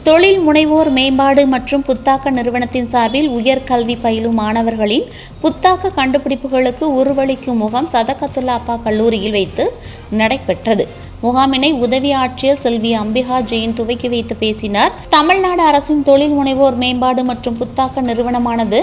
தொழில் முனைவோர் மேம்பாடு மற்றும் புத்தாக்க நிறுவனத்தின் சார்பில் உயர்கல்வி பயிலும் மாணவர்களின் புத்தாக்க கண்டுபிடிப்புகளுக்கு உருவளிக்கும் முகாம் சதகத்துல்லா அப்பா கல்லூரியில் வைத்து நடைபெற்றது. முகாமினை உதவி ஆட்சியர் செல்வி அம்பிகா ஜெயின் துவக்கி வைத்து பேசினார். தமிழ்நாடு அரசின் தொழில் முனைவோர் மேம்பாடு மற்றும் புத்தாக்க நிறுவனமானது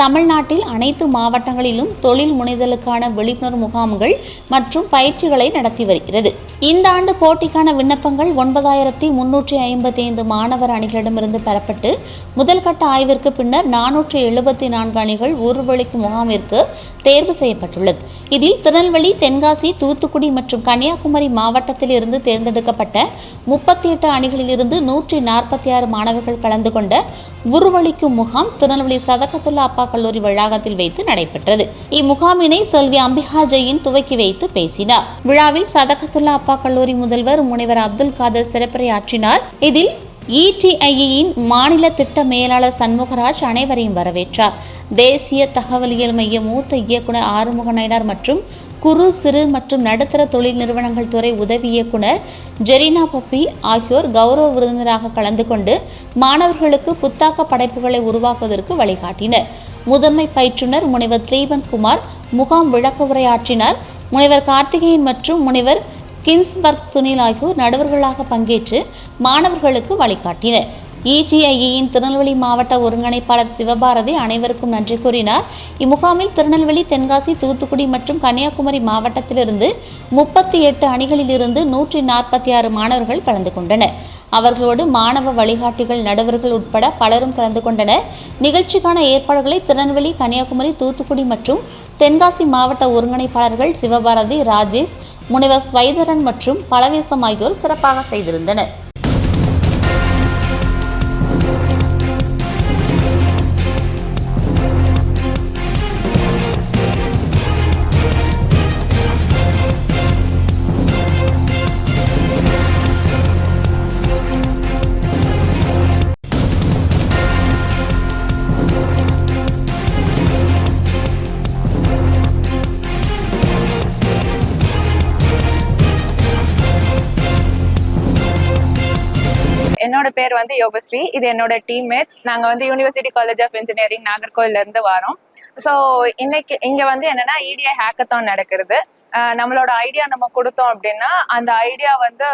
தமிழ்நாட்டில் அனைத்து மாவட்டங்களிலும் தொழில் முனைதலுக்கான விழிப்புணர்வு முகாம்கள் மற்றும் பயிற்சிகளை நடத்தி வருகிறது. இந்த ஆண்டு போட்டிக்கான விண்ணப்பங்கள் 9355 மாணவர் அணிகளிடமிருந்து பெறப்பட்டு முதல் கட்ட ஆய்விற்கு பின்னர் 474 அணிகள் உருவளிக்கும் முகாமிற்கு தேர்வு செய்யப்பட்டுள்ளது. இதில் திருநெல்வேலி, தென்காசி, தூத்துக்குடி மற்றும் கன்னியாகுமரி மாவட்டத்தில் இருந்து தேர்ந்தெடுக்கப்பட்ட 38 அணிகளிலிருந்து 146 மாணவர்கள் கலந்து கொண்ட உருவளிக்கும் முகாம் திருநெல்வேலி சதகத்துல்லா அப்பா கல்லூரி வளாகத்தில் வைத்து நடைபெற்றது. இம்முகாமினை செல்வி அம்பிகா ஜெயின் துவக்கி வைத்து பேசினார். விழாவில் சதகத்துல்லா அப்பா கல்லூரி முதல்வர் முனைவர் அப்துல் காதர் சிறப்புரையாற்றினார். இதில் ETIயின் மாநில திட்ட மேலாளர் சண்முகராஜ் அனைவரையும் வரவேற்றார். தேசிய தகவலியல் மைய மூத்த இயக்குனர் ஆறுமுக நாயனார் மற்றும் குறு, சிறு மற்றும் நடுத்தர தொழில் நிறுவனங்கள் துறை உதவி இயக்குனர் ஜெரினா பப்பி ஆகியோர் கௌரவ விருந்தினராக கலந்து கொண்டு மாணவர்களுக்கு புத்தாக்க படைப்புகளை உருவாக்குவதற்கு வழிகாட்டினர். முதன்மை பயிற்றுனர் முனைவர் ஸ்ரீவன் குமார் முகாம் விளக்க உரையாற்றினார். முனைவர் கார்த்திகேயன் மற்றும் முனைவர் கின்ஸ்பர்க் சுனில் ஆகியோர் நடுவர்களாக பங்கேற்று மாணவர்களுக்கு வழிகாட்டினர். ETIயின் திருநெல்வேலி மாவட்ட ஒருங்கிணைப்பாளர் சிவபாரதி அனைவருக்கும் நன்றி கூறினார். இம்முகாமில் திருநெல்வேலி, தென்காசி, தூத்துக்குடி மற்றும் கன்னியாகுமரி மாவட்டத்திலிருந்து 38 அணிகளிலிருந்து 146 மாணவர்கள் கலந்து கொண்டனர். அவர்களோடு மாணவ வழிகாட்டிகள், நடுவர்கள் உட்பட பலரும் கலந்து கொண்டனர். நிகழ்ச்சிக்கான ஏற்பாடுகளை திருநெல்வேலி, கன்னியாகுமரி, தூத்துக்குடி மற்றும் தென்காசி மாவட்ட ஒருங்கிணைப்பாளர்கள் சிவபாரதி, ராஜேஷ், முனைவர் ஸ்வைதரன் மற்றும் பலவேசம் ஆகியோர் சிறப்பாக செய்திருந்தனர். என்னோட பேர் வந்து யோகஸ்ரீ. இது என்னோட டீம்மேட்ஸ். நாங்கள் வந்து யூனிவர்சிட்டி காலேஜ் ஆஃப் இன்ஜினியரிங் நாகர்கோவிலேருந்து வரோம். ஸோ இன்னைக்கு இங்கே வந்து என்னன்னா EDI ஹேக்கத்தான் நடக்கிறது. நம்மளோட ஐடியா நம்ம கொடுத்தோம் அப்படின்னா அந்த ஐடியா வந்து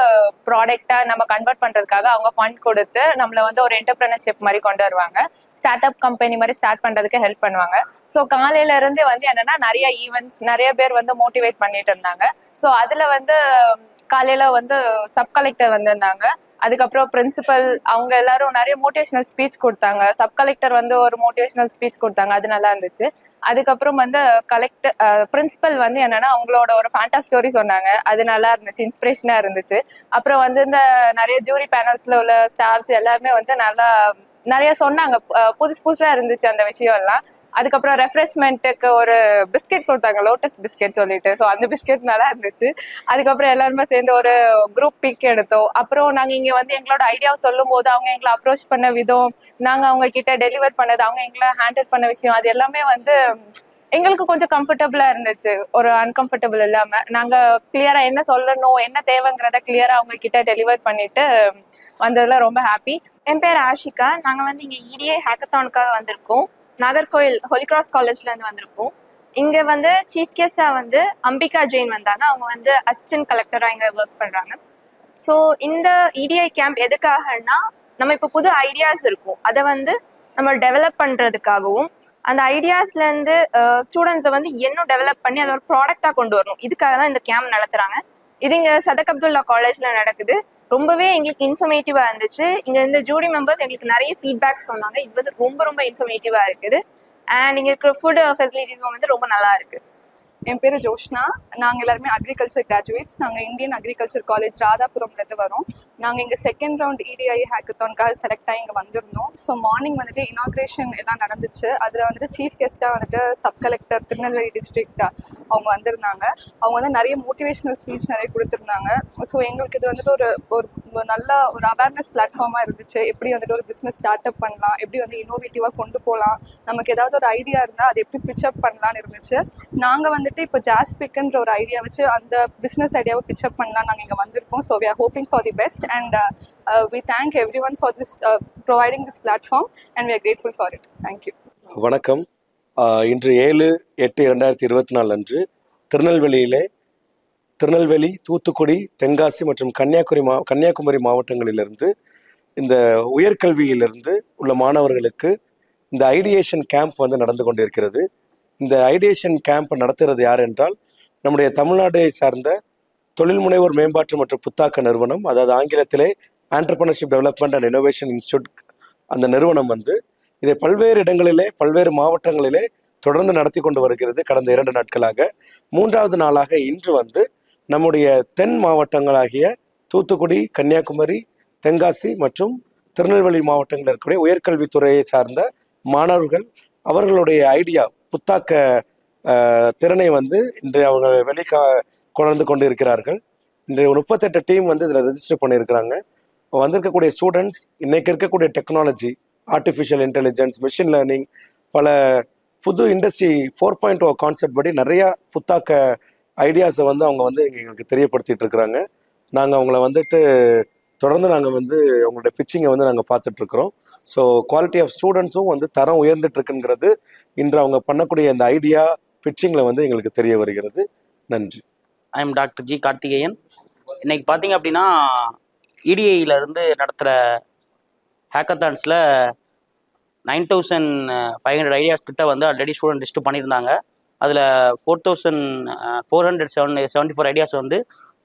ப்ராடக்டா நம்ம கன்வெர்ட் பண்றதுக்காக அவங்க ஃபண்ட் கொடுத்து நம்மள வந்து ஒரு என்டர்பிரினர்ஷிப் மாதிரி கொண்டு வருவாங்க. ஸ்டார்ட் அப் கம்பெனி மாதிரி ஸ்டார்ட் பண்றதுக்கு ஹெல்ப் பண்ணுவாங்க. ஸோ காலையில இருந்து வந்து என்னன்னா நிறைய ஈவெண்ட்ஸ், நிறைய பேர் வந்து மோட்டிவேட் பண்ணிட்டு இருந்தாங்க. ஸோ அதுல வந்து காலையில வந்து சப் கலெக்டர் வந்திருந்தாங்க. அதுக்கப்புறம் பிரின்சிபல் அவங்க எல்லாரும் நிறைய மோட்டிவேஷனல் ஸ்பீச் கொடுத்தாங்க. சப் கலெக்டர் வந்து ஒரு மோட்டிவேஷனல் ஸ்பீச் கொடுத்தாங்க, அது நல்லா இருந்துச்சு. அதுக்கப்புறம் வந்து பிரின்சிபல் வந்து என்னன்னா அவங்களோட ஒரு ஃபேண்டா ஸ்டோரி சொன்னாங்க, அது நல்லா இருந்துச்சு, இன்ஸ்பிரேஷனா இருந்துச்சு. அப்புறம் வந்து இந்த நிறைய ஜூரி பேனல்ஸ்ல உள்ள ஸ்டாஃப்ஸ் எல்லாருமே வந்து நல்லா நிறைய சொன்னாங்க, புதுசா இருந்துச்சு அந்த விஷயம் எல்லாம். அதுக்கப்புறம் ரெஃப்ரெஷ்மெண்ட்டுக்கு ஒரு பிஸ்கெட் கொடுத்தாங்க, லோட்டஸ் பிஸ்கெட் சொல்லிட்டு. ஸோ அந்த பிஸ்கெட் நல்லா இருந்துச்சு. அதுக்கப்புறம் எல்லாருமே சேர்ந்து ஒரு குரூப் பிக் எடுத்தோம். அப்புறம் நாங்கள் இங்கே வந்து எங்களோட ஐடியாவை சொல்லும் போது அவங்க எங்களை அப்ரோச் பண்ண விதம், நாங்கள் அவங்க கிட்ட டெலிவர் பண்ணது, அவங்க எங்களை ஹேண்டில் பண்ண விஷயம், அது எல்லாமே வந்து எங்களுக்கு கொஞ்சம் கம்ஃபர்டபுளா இருந்துச்சு. ஒரு அன்கம்ஃபர்டபுள் இல்லாம நாங்க கிளியரா என்ன சொல்லணும், என்ன தேவைங்கிறத கிளியரா அவங்க கிட்ட டெலிவர் பண்ணிட்டு வந்ததுல ரொம்ப ஹாப்பி. என் பேர் ஆஷிகா. நாங்கள் வந்து இங்கே EDI ஹேக்கத்தானுக்காக வந்திருக்கோம். நாகர்கோவில் ஹோலி கிராஸ் காலேஜ்லேருந்து வந்திருக்கோம். இங்கே வந்து சீஃப் கெஸ்டாக வந்து அம்பிகா ஜெயின் வந்தாங்க. அவங்க வந்து அசிஸ்டன்ட் கலெக்டராக இங்கே ஒர்க் பண்ணுறாங்க. ஸோ இந்த EDI கேம்ப் எதுக்காகனா, நம்ம இப்போ புது ஐடியாஸ் இருக்கும், அதை வந்து நம்ம டெவலப் பண்ணுறதுக்காகவும் அந்த ஐடியாஸ்லேருந்து ஸ்டூடெண்ட்ஸை வந்து இன்னும் டெவலப் பண்ணி அதை ஒரு ப்ராடக்டாக கொண்டு வரணும். இதுக்காக தான் இந்த கேம்ப் நடத்துகிறாங்க. இது இங்கே சதக் அப்துல்லா காலேஜில் நடக்குது. ரொம்பவே எங்களுக்கு இன்ஃபர்மேட்டிவா இருந்துச்சு. இங்க இந்த ஜூரி மெம்பர்ஸ் எங்களுக்கு நிறைய ஃபீட்பேக்ஸ் சொன்னாங்க. இது வந்து ரொம்ப இன்ஃபர்மேட்டிவா இருக்குது. அண்ட் இங்க இருக்கிற ஃபுட் ஃபெசிலிட்டிஸும் வந்து ரொம்ப நல்லா இருக்கு. என் பேர் ஜோஷ்னா. நாங்கள் எல்லாருமே அக்ரிகல்ச்சர் கிராஜுவேட்ஸ். நாங்கள் இந்தியன் அக்ரிகல்ச்சர் காலேஜ் ராதாபுரம்லேருந்து வரோம். நாங்கள் இங்கே செகண்ட் ரவுண்ட் EDI ஹேக்கத்தானுக்காக செலக்ட் ஆகி இங்கே வந்திருந்தோம். ஸோ மார்னிங் வந்துட்டு இனாக்ரேஷன் எல்லாம் நடந்துச்சு. அதில் வந்துட்டு சீஃப் கெஸ்ட்டாக வந்துட்டு சப் கலெக்டர் திருநெல்வேலி டிஸ்ட்ரிக்ட் அவங்க வந்திருந்தாங்க. அவங்க வந்து நிறைய மோட்டிவேஷனல் ஸ்பீச் நிறைய கொடுத்துருந்தாங்க. ஸோ எங்களுக்கு இது வந்துட்டு ஒரு நல்ல ஒரு அவேர்னஸ் பிளாட்ஃபார்மாக இருந்துச்சு. எப்படி வந்துட்டு ஒரு பிஸ்னஸ் ஸ்டார்ட் அப் பண்ணலாம், எப்படி வந்து இன்னோவேட்டிவாக கொண்டு போகலாம், நமக்கு ஏதாவது ஒரு ஐடியா இருந்தால் அதை எப்படி பிச்சப் பண்ணலான்னு இருந்துச்சு. நாங்கள் வந்து வந்துட்டு இப்போ ஜாஸ்பிக்ன்ற ஒரு ஐடியா வச்சு அந்த பிஸ்னஸ் ஐடியாவை பிச்சப் பண்ணலாம் நாங்கள் இங்கே வந்திருக்கோம். So we are hoping for the best and we thank everyone for this providing this platform and we are grateful for it. Thank you. வணக்கம். இன்று 7/8/2024 அன்று திருநெல்வேலி, தூத்துக்குடி, தென்காசி மற்றும் கன்னியாகுமரி மாவட்டங்களிலிருந்து இந்த உயர்கல்வியிலிருந்து உள்ள மாணவர்களுக்கு இந்த ஐடியேஷன் கேம்ப் வந்து நடந்து கொண்டிருக்கிறது. இந்த ஐடியேஷன் கேம்ப் நடத்துகிறது யார் என்றால் நம்முடைய தமிழ்நாட்டை சார்ந்த தொழில் முனைவோர் மேம்பாட்டு மற்றும் புத்தாக்க நிறுவனம், அதாவது ஆங்கிலத்திலே entrepreneurship development and innovation institute. அந்த நிறுவனம் வந்து இதை பல்வேறு இடங்களிலே பல்வேறு மாவட்டங்களிலே தொடர்ந்து நடத்தி கொண்டு வருகிறது. கடந்த 2 நாட்களாக 3வது நாளாக இன்று வந்து நம்முடைய தென் மாவட்டங்களாகிய தூத்துக்குடி, கன்னியாகுமரி, தென்காசி மற்றும் திருநெல்வேலி மாவட்டங்களில் இருக்கக்கூடிய உயர்கல்வித்துறையை சார்ந்த மாணவர்கள் அவர்களுடைய ஐடியா புத்தாக்க திறனை வந்து இன்று அவங்க கொண்டு கொண்டு இருக்கிறார்கள். இன்றைய 38 டீம் வந்து இதில் ரெஜிஸ்டர் பண்ணியிருக்கிறாங்க. வந்திருக்கக்கூடிய ஸ்டூடெண்ட்ஸ் இன்னைக்கு இருக்கக்கூடிய technology, artificial intelligence, machine learning, பல புது இண்டஸ்ட்ரி 4.0 கான்செப்ட் படி நிறையா புத்தாக்க ஐடியாஸை வந்து அவங்க வந்து எங்களுக்கு தெரியப்படுத்திட்டு இருக்கிறாங்க. நாங்கள் அவங்கள வந்துட்டு தொடர்ந்து நாங்கள் வந்து அவங்களுடைய பிச்சிங்கை வந்து நாங்கள் பார்த்துட்ருக்குறோம். ஸோ குவாலிட்டி ஆஃப் ஸ்டூடெண்ட்ஸும் வந்து தரம் உயர்ந்துட்டு இருக்குங்கிறது இன்று அவங்க பண்ணக்கூடிய இந்த ஐடியா பிச்சிங்கில் வந்து எங்களுக்கு தெரிய வருகிறது. நன்றி. I am doctor G Karthikeyan. இன்னைக்கு பார்த்தீங்க அப்படின்னா இடிஐயிலேருந்து நடத்துகிற ஹேக்கத்தான்ஸில் 9500 ஐடியாஸ் கிட்ட வந்து ஆல்ரெடி ஸ்டூடெண்ட் லிஸ்ட்டு பண்ணியிருந்தாங்க. அதில் 4474 ஐடியாஸ் வந்து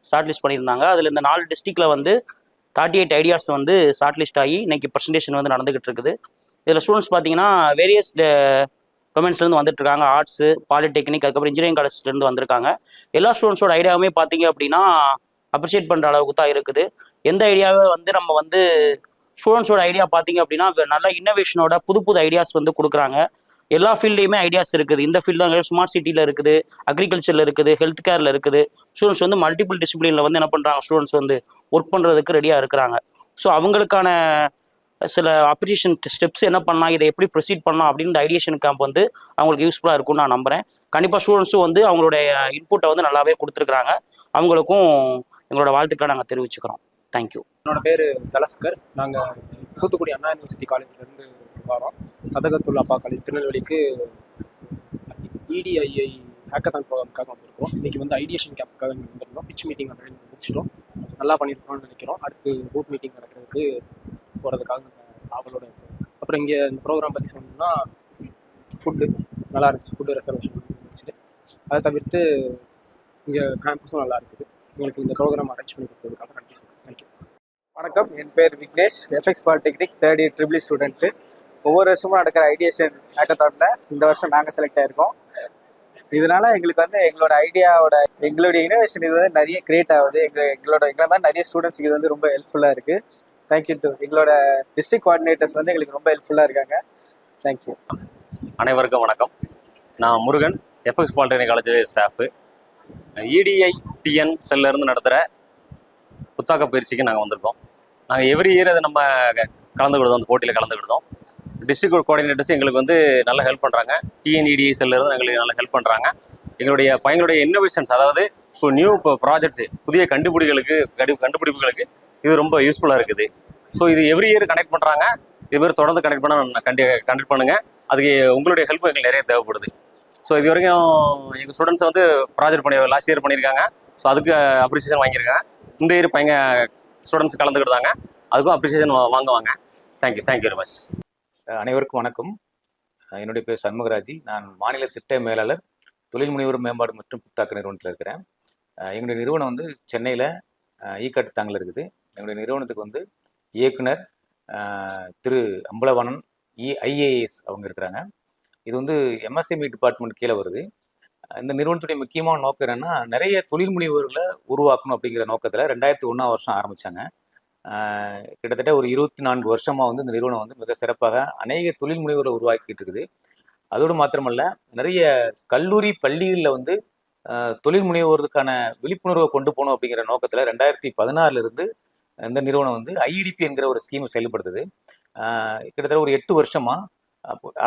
ஷார்ட் லிஸ்ட் பண்ணியிருந்தாங்க. அதில் இந்த 4 டிஸ்ட்ரிக்டில் வந்து 38 ஐடியாஸ் வந்து ஷார்ட் லிஸ்ட் ஆகி இன்னைக்கு ப்ரெசன்டேஷன் வந்து நடந்துகிட்டு இருக்குது. இதில் ஸ்டூடெண்ட்ஸ் பார்த்தீங்கன்னா வேரியஸ் டொமைன்ஸ்லேருந்து வந்துட்டு இருக்காங்க. ஆர்ட்ஸு, பாலிடெக்னிக், அதுக்கப்புறம் இன்ஜினியரிங் காலேஜ்லேருந்து வந்திருக்காங்க. எல்லா ஸ்டூடெண்ட்ஸோட ஐடியாவுமே பார்த்தீங்க அப்படின்னா அப்ரிஷியேட் பண்ணுற அளவுக்கு தான் இருக்குது. எந்த ஐடியாவை வந்து நம்ம வந்து ஸ்டூடெண்ட்ஸோட ஐடியா பார்த்தீங்க அப்படின்னா நல்ல இன்னோவேஷனோட புது ஐடியாஸ் வந்து கொடுக்குறாங்க. எல்லா ஃபீல்ட்லையுமே ஐடியாஸ் இருக்குது. இந்த ஃபீல்டு தான் ஸ்மார்ட் சிட்டியில் இருக்குது, அக்ரிகல்ச்சரில் இருக்குது, ஹெல்த் கேரில் இருக்குது. ஸ்டூடெண்ட்ஸ் வந்து மல்டிபிள் டிசிப்ளினில் வந்து என்ன பண்ணுறாங்க, ஸ்டூடெண்ட்ஸ் வந்து ஒர்க் பண்ணுறதுக்கு ரெடியாக இருக்கிறாங்க. ஸோ அவங்களுக்கான சில அப்ரிசியேஷன் ஸ்டெப்ஸ் என்ன பண்ணலாம், இதை எப்படி ப்ரொசீட் பண்ணலாம் அப்படின்னு இந்த ஐடியேஷன் கேம்ப் வந்து அவங்களுக்கு யூஸ்ஃபுல்லாக இருக்கும்னு நான் நம்புகிறேன். கண்டிப்பாக ஸ்டூடெண்ட்ஸும் வந்து அவங்களுடைய இன்புட்டை வந்து நல்லாவே கொடுத்துருக்குறாங்க. அவங்களுக்கும் எங்களோட வாழ்த்துக்களை நாங்கள் தெரிவிச்சுக்கிறோம். தேங்க்யூ. என்னோட பேர் ஜலஸ்கர். நாங்கள் தூத்துக்குடி அண்ணா யூனிவர்சிட்டி காலேஜ்லேருந்து வரோம். சதகத்துல்லா அப்பா காலேஜ் திருநெல்வேலிக்கு இடிஐஐ ஹேக்கத்தான் ப்ரோக்ராமுக்காக வந்திருக்கோம். இன்றைக்கி வந்து ஐடியேஷன் கேம்ப்புக்காக வந்திருந்தோம். பிச் மீட்டிங் அப்படின்னு முடிச்சிட்டோம். நல்லா பண்ணியிருக்கோம்னு நினைக்கிறோம். அடுத்து குரூப் மீட்டிங் நடக்கிறதுக்கு போகிறதுக்காக ஆவலோடு இருக்கும். அப்புறம் இங்கே இந்த ப்ரோக்ராம் பற்றி சொன்னோம்னா ஃபுட்டு நல்லா இருந்துச்சு. ஃபுட்டு ரெசர்வேஷன் இருந்துச்சு. அதை தவிர்த்து இங்கே கேம்பஸும் நல்லா இருக்குது. உங்களுக்கு இந்த ப்ரோக்ராம் அரேஞ்ச் பண்ணி கொடுத்ததுக்காக நன்றி சொல்கிறேன். தேங்க்யூ. வணக்கம். என் பேர் Vignesh. FX polytechnic 3rd year triple student. ஒவ்வொரு வருஷமும் நடக்கிற ஐடியேஷன் ஹேக்கத்தானில் இந்த வருஷம் நாங்கள் செலக்ட் ஆகிருக்கோம். இதனால எங்களுக்கு வந்து எங்களுடைய இனோவேஷன் இது வந்து நிறைய கிரியேட் ஆகுது. எங்களை மாதிரி நிறைய ஸ்டூடெண்ட்ஸுக்கு இது வந்து ரொம்ப ஹெல்ப்ஃபுல்லாக இருக்குது. தேங்க்யூ டு எங்களோட டிஸ்ட்ரிக்ட் கோஆர்டினேட்டர்ஸ் வந்து எங்களுக்கு ரொம்ப ஹெல்ப்ஃபுல்லாக இருக்காங்க. தேங்க்யூ. அனைவருக்கும் வணக்கம். நான் Murugan, FX polytechnic college staff. EDITN செல்லிருந்து நடத்துகிற புத்தாக்க பயிற்சிக்கு நாங்கள் வந்திருக்கோம். நாங்கள் எவ்ரி இயர் அதை நம்ம கலந்துக்கிடுதோம், அந்த போட்டியில் கலந்துக்கிடுதோம். டிஸ்ட்ரிக்ட் கோஆர்டினேட்டர்ஸ் எங்களுக்கு வந்து நல்லா ஹெல்ப் பண்ணுறாங்க. டிஎன்இடிஐ செல்லிருந்து எங்களுக்கு நல்லா ஹெல்ப் பண்ணுறாங்க. எங்களுடைய இன்னோவேஷன்ஸ், அதாவது இப்போ ப்ராஜெக்ட்ஸு, புதிய கண்டுபிடிப்புகளுக்கு இது ரொம்ப யூஸ்ஃபுல்லாக இருக்குது. ஸோ இது எவ்ரி இயர் கனெக்ட் பண்ணுறாங்க. இது தொடர்ந்து கனெக்ட் கண்டக்ட் பண்ணுங்கள். அதுக்கு உங்களுடைய ஹெல்ப் எங்களுக்கு நிறைய தேவைப்படுது. ஸோ இது வரைக்கும் எங்கள் ஸ்டூடெண்ட்ஸ் வந்து ப்ராஜெக்ட் லாஸ்ட் இயர் பண்ணியிருக்காங்க. ஸோ அதுக்கு அப்ரிசியேஷன் வாங்கியிருக்காங்க. இந்த இயர் ஸ்டூடெண்ட்ஸ் கலந்துக்கிட்டாங்க. அதுக்கும் அப்ரிசியேஷன் வாங்குவாங்க. Thank you very much. அனைவருக்கும் வணக்கம். என்னுடைய பேர் சண்முகராஜி. நான் மாநில திட்ட மேலாளர், தொழில் முனைவோர் மேம்பாடு மற்றும் புத்தாக்க நிறுவனத்தில் இருக்கிறேன். எங்களுடைய நிறுவனம் வந்து சென்னையில் ஈக்காட்டுத்தாங்கில் இருக்குது. எங்களுடைய நிறுவனத்துக்கு வந்து இயக்குனர் திரு அம்பலவாணன் ஐஏஎஸ் அவங்க இருக்கிறாங்க. இது வந்து எம்எஸ்எம்இ டிபார்ட்மெண்ட் கீழே வருது. இந்த நிறுவனத்துடைய முக்கியமான நோக்கம் என்னென்னா, நிறைய தொழில் முனைவோர்களை உருவாக்கணும் அப்படிங்கிற நோக்கத்தில் 2001 வருஷம் ஆரம்பித்தாங்க. கிட்டத்தட்ட ஒரு 24 வருஷமாக வந்து இந்த நிறுவனம் வந்து மிக சிறப்பாக அநேக தொழில் முனைவோரை உருவாக்கிட்டு இருக்குது. அதோடு மாத்திரமல்ல, நிறைய கல்லூரி பள்ளிகளில் வந்து தொழில் முனைவோருக்கான விழிப்புணர்வை கொண்டு போகணும் அப்படிங்கிற நோக்கத்தில் 2016 இந்த நிறுவனம் வந்து ஐஇடிபி என்கிற ஒரு ஸ்கீமை செயல்படுத்துது. கிட்டத்தட்ட ஒரு 8 வருஷமாக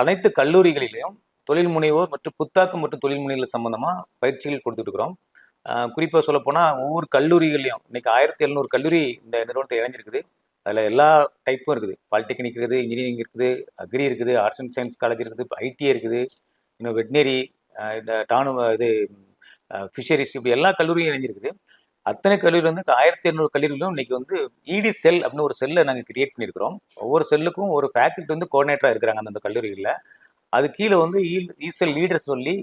அனைத்து கல்லூரிகளிலையும் தொழில் முனைவோர் மற்றும் புத்தாக்கம் மற்றும் தொழில் முனைகள் சம்பந்தமாக பயிற்சிகள் கொடுத்துட்டு இருக்கிறோம். குறிப்பாக சொல்லப்போனால் ஒவ்வொரு கல்லூரிகள்லையும் இன்னைக்கு 1700 கல்லூரி இந்த நிறுவனத்தை இணைஞ்சிருக்குது. அதில் எல்லா டைப்பும் இருக்குது. பாலிடெக்னிக் இருக்குது, இன்ஜினியரிங் இருக்குது, அக்ரி இருக்குது, ஆர்ட்ஸ் அண்ட் சயின்ஸ் காலேஜ் இருக்குது, ஐடிஐ இருக்குது, இன்னும் வெட்னரி, இந்த இது ஃபிஷரிஸ், இப்படி எல்லா கல்லூரியும் இணைஞ்சிருக்குது. அத்தனை கல்லூரி வந்து 1700 கல்லூரிகளும் இன்னைக்கு வந்து இடி செல் அப்படின்னு ஒரு செல்லை நாங்கள் கிரியேட் பண்ணியிருக்கிறோம். ஒவ்வொரு செல்லுக்கும் ஒரு ஃபேக்கல்ட்டி வந்து கோஆர்டினேட்டராக இருக்கிறாங்க அந்த கல்லூரிகளில். அது கீழே வந்து இசெல் லீடர் சொல்லி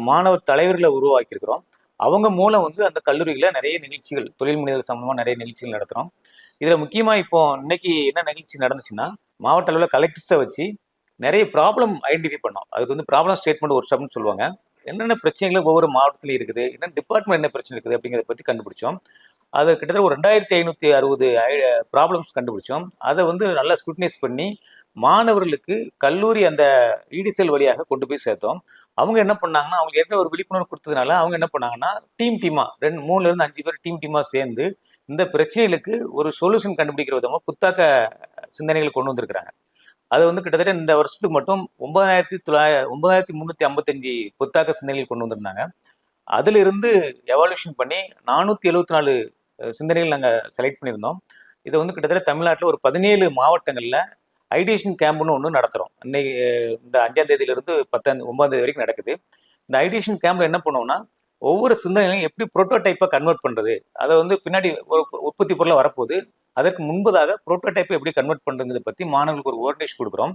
மாணவர் தலைவர்களை உருவாக்கியிருக்கிறோம். அவங்க மூலம் வந்து அந்த கல்லூரிகளில் நிறைய நிகழ்ச்சிகள், தொழில் முனைவர் சம்பந்தமாக நிறைய நிகழ்ச்சிகள் நடத்துகிறோம். இதில் முக்கியமாக இப்போ இன்னைக்கு என்ன நிகழ்ச்சி நடந்துச்சுன்னா, மாவட்ட அளவில் கலெக்டர்ஸை வச்சு நிறைய ப்ராப்ளம் ஐடென்டிஃபை பண்ணோம். அதுக்கு வந்து ப்ராப்ளம் ஸ்டேட்மெண்ட் ஒரு ஸ்டெப்னு சொல்லுவாங்க. என்னென்ன பிரச்சனைகள் ஒவ்வொரு மாவட்டத்திலையும் இருக்குது, என்னென்ன டிபார்ட்மெண்ட் என்ன பிரச்சனை இருக்குது அப்படிங்கிறத பற்றி கண்டுபிடிச்சோம். அது கிட்டத்தட்ட ஒரு 2560 ப்ராப்ளம்ஸ் கண்டுபிடிச்சோம். அதை வந்து நல்லா ஸ்க்ரூட்டனைஸ் பண்ணி மாணவர்களுக்கு கல்லூரி அந்த இடிசெல் வழியாக கொண்டு போய் சேர்த்தோம். அவங்க என்ன பண்ணாங்கன்னா, அவங்களுக்கு ஏற்கனவே ஒரு விழிப்புணர்வு கொடுத்ததுனால அவங்க என்ன பண்ணாங்கன்னா, டீமாக 3லேருந்து 5 பேர் டீமாக சேர்ந்து இந்த பிரச்சனைகளுக்கு ஒரு சொல்யூஷன் கண்டுபிடிக்கிற விதமாக புத்தாக்க சிந்தனைகள் கொண்டு வந்திருக்கிறாங்க. அது வந்து கிட்டத்தட்ட இந்த வருஷத்துக்கு மட்டும் 9355 புத்தாக்க சிந்தனைகள் கொண்டு வந்திருந்தாங்க. அதிலிருந்து எவால்யூஷன் பண்ணி 474 சிந்தனைகள் நாங்கள் செலக்ட் பண்ணியிருந்தோம். இதை வந்து கிட்டத்தட்ட தமிழ்நாட்டில் ஒரு 17 மாவட்டங்களில் ஐடியேஷன் கேம்ப்னு ஒன்று நடத்துகிறோம். இன்னைக்கு இந்த 5ஆம் தேதியிலிருந்து 9ஆம் தேதி வரைக்கும் நடக்குது. இந்த ஐடியேஷன் கேம்பில் என்ன பண்ணுவோம்னா, ஒவ்வொரு சிந்தனைகளையும் எப்படி புரோட்டோடைப்பாக கன்வெர்ட் பண்ணுறது, அதை வந்து பின்னாடி ஒரு உற்பத்தி பொருளாக வரப்போகுது, அதற்கு முன்பதாக புரோட்டோடைப்பை எப்படி கன்வெர்ட் பண்ணுறதை பற்றி மாணவர்களுக்கு ஒரு ஓரியன்டேஷன் கொடுக்குறோம்.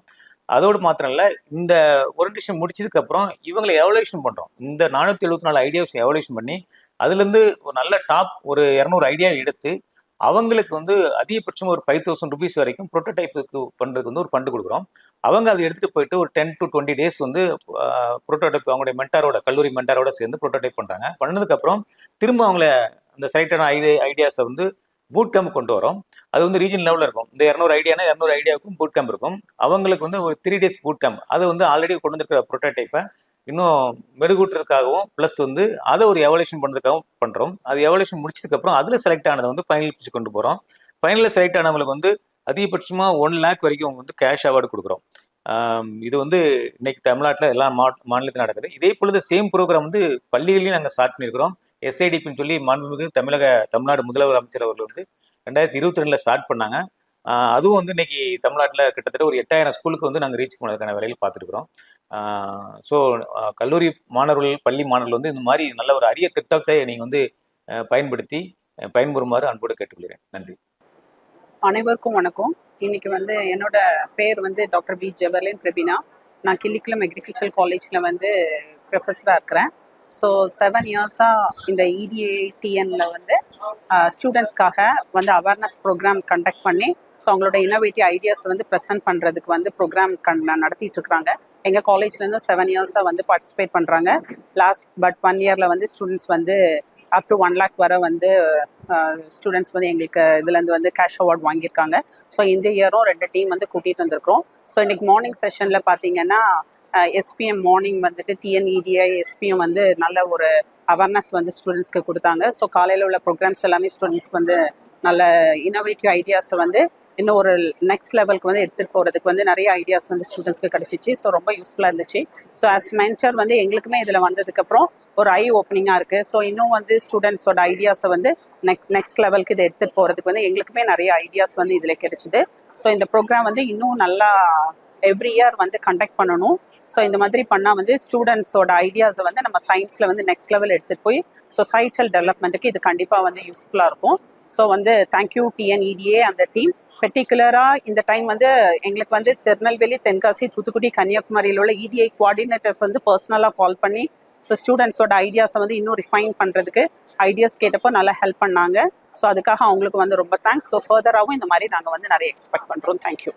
அதோடு மாத்திரம் இல்லை, இந்த ஓரியன்டேஷன் முடிச்சதுக்கப்புறம் இவங்களை எவல்யூஷன் பண்ணுறோம். இந்த 474 ஐடியாஸ் எவல்யூஷன் பண்ணி அதுலேருந்து ஒரு நல்ல டாப் ஒரு 200 ஐடியா எடுத்து அவங்களுக்கு வந்து அதிகபட்சம் ஒரு 5000 rupees வரைக்கும் ப்ரோட்டோடைப்புக்கு பண்ணுறதுக்கு வந்து ஒரு ஃபண்டு கொடுக்குறோம். அவங்க அதை எடுத்துகிட்டு போயிட்டு ஒரு 10 to 20 days வந்து ப்ரோட்டோடைப் அவங்களுடைய மென்டாரோட, கல்லூரி மென்டாரோட சேர்ந்து ப்ரோட்டோடைப் பண்ணுறாங்க. பண்ணதுக்கப்புறம் திரும்ப அவங்கள அந்த செலக்டான ஐடியாஸை வந்து பூட் கேம்ப் கொண்டு வரோம். அது வந்து ரீஜன் லெவலில் இருக்கும். இந்த 200 ஐடியானா 200 ஐடியாவுக்கும் பூட் கேம்ப் இருக்கும். அவங்களுக்கு வந்து ஒரு 3 days பூட் கேம்ப், அதை வந்து ஆல்ரெடி கொண்டு வந்துருக்கிற ப்ரோட்டோடைப்பை இன்னும் மெருகூட்டுறதுக்காகவும் ப்ளஸ் வந்து அதை ஒரு எவல்யூஷன் பண்ணுறதுக்காகவும் பண்ணுறோம். அது எவல்யூஷன் முடிச்சதுக்கப்புறம் அதில் செலக்ட் ஆனதை வந்து ஃபைனல் பிடிச்சி கொண்டு போகிறோம். ஃபைனலில் செலக்ட் ஆனவங்களுக்கு வந்து அதிகபட்சமாக 1 lakh வரைக்கும் அவங்க வந்து கேஷ் அவார்டு கொடுக்குறோம். இது வந்து இன்னைக்கு தமிழ்நாட்டில் எல்லா மாநிலத்திலும் நடக்குது. இதே பொழுது சேம் ப்ரோக்ராம் வந்து பள்ளிகளையும் நாங்கள் ஸ்டார்ட் பண்ணியிருக்கிறோம். எஸ்ஐடிபின்னு சொல்லி மாண்புமிகு தமிழ்நாடு முதல்வர் அமைச்சர் அவர்கள் வந்து 2022 ஸ்டார்ட் பண்ணாங்க. அதுவும் வந்து இன்னைக்கு தமிழ்நாட்டில் கிட்டத்தட்ட ஒரு 8000 ஸ்கூலுக்கு வந்து நாங்கள் ரீச் பண்ணதுக்கான வேலையில் பார்த்துருக்குறோம். ஸோ கல்லூரி மாணவர்கள், பள்ளி மாணவர்கள் வந்து இந்த மாதிரி நல்ல ஒரு அரிய திட்டத்தை நீங்கள் வந்து பயன்படுத்தி பயன்பெறுமாறு அன்போடு கேட்டுக்கொள்கிறேன். நன்றி. அனைவருக்கும் வணக்கம். இன்னைக்கு வந்து என்னோட பேர் வந்து டாக்டர் பி ஜெபர்லின் பிரபீனா. நான் கிள்ளிக்குளம் அக்ரிகல்ச்சர் காலேஜில் வந்து ப்ரொஃபஸராக இருக்கிறேன். ஸோ 7 இயர்ஸாக இந்த EDA-TNல வந்து ஸ்டூடெண்ட்ஸ்க்காக வந்து அவேர்னஸ் ப்ரோக்ராம் கண்டக்ட் பண்ணி ஸோ அவங்களோட இன்னோவேட்டிவ் ஐடியாஸ் வந்து ப்ரெசென்ட் பண்ணுறதுக்கு வந்து ப்ரோக்ராம் நடத்திட்டு இருக்கிறாங்க. எங்கள் காலேஜ்லேருந்து 7 இயர்ஸாக வந்து பார்ட்டிசிபேட் பண்ணுறாங்க. லாஸ்ட் 1 இயரில் வந்து ஸ்டூடெண்ட்ஸ் வந்து அப் டு 1 lakh வரை வந்து ஸ்டூடெண்ட்ஸ் வந்து எங்களுக்கு இதுலேருந்து வந்து கேஷ் அவார்ட் வாங்கியிருக்காங்க. ஸோ இந்த இயரும் 2 டீம் வந்து கூட்டிகிட்டு வந்திருக்கிறோம். ஸோ இன்றைக்கி மார்னிங் செஷனில் பார்த்தீங்கன்னா SPM மார்னிங் வந்துட்டு TNEDI SPM வந்து நல்ல ஒரு அவேர்னஸ் வந்து ஸ்டூடெண்ட்ஸ்க்கு கொடுத்தாங்க. ஸோ காலையில் உள்ள ப்ரோக்ராம்ஸ் எல்லாமே ஸ்டூடெண்ட்ஸ்க்கு வந்து நல்ல இன்னோவேட்டிவ் ஐடியாஸை வந்து இன்னும் ஒரு நெக்ஸ்ட் லெவலுக்கு வந்து எடுத்துகிட்டு போகிறதுக்கு வந்து நிறைய ஐடியாஸ் வந்து ஸ்டூடெண்ட்ஸ்க்கு கிடச்சிச்சு. ஸோ ரொம்ப யூஸ்ஃபுல்லாக இருந்துச்சு. ஸோ ஆஸ் மென்டர் வந்து எங்களுக்குமே இதில் வந்ததுக்கப்புறம் ஒரு ஐ ஓப்பனிங்காக இருக்குது. ஸோ இன்னும் வந்து ஸ்டூடெண்ட்ஸோட ஐடியாஸை வந்து நெக்ஸ்ட் லெவலுக்கு இதை எடுத்துகிட்டு போகிறதுக்கு வந்து எங்களுக்குமே நிறைய ஐடியாஸ் வந்து இதில் கிடைச்சிது. ஸோ இந்த ப்ரோக்ராம் வந்து இன்னும் நல்லா எவ்ரி இயர் வந்து கண்டக்ட் பண்ணணும். ஸோ இந்த மாதிரி பண்ணால் வந்து ஸ்டூடெண்ட்ஸோட ஐடியாஸை வந்து நம்ம சயின்ஸில் வந்து நெக்ஸ்ட் லெவல் எடுத்துகிட்டு போய் சொசைட்டல் டெவலப்மெண்ட்டுக்கு இது கண்டிப்பாக வந்து யூஸ்ஃபுல்லாக இருக்கும். ஸோ வந்து தேங்க்யூ TNEDA அந்த டீம். பெர்டிகுலராக இந்த டைம் வந்து எங்களுக்கு வந்து திருநெல்வேலி, தென்காசி, தூத்துக்குடி, கன்னியாகுமரியில் உள்ள EDI கோஆர்டினேட்டர்ஸ் வந்து பர்சனலாக கால் பண்ணி ஸோ ஸ்டூடெண்ட்ஸோட ஐடியாஸை வந்து இன்னும் ரிஃபைன் பண்ணுறதுக்கு ஐடியாஸ் கேட்டப்போ நல்லா ஹெல்ப் பண்ணாங்க. ஸோ அதுக்காக அவங்களுக்கு வந்து ரொம்ப தேங்க்ஸ். ஸோ ஃபர்தராகவும் இந்த மாதிரி நாங்கள் வந்து நிறைய எக்ஸ்பெக்ட் பண்ணுறோம். தேங்க்யூ.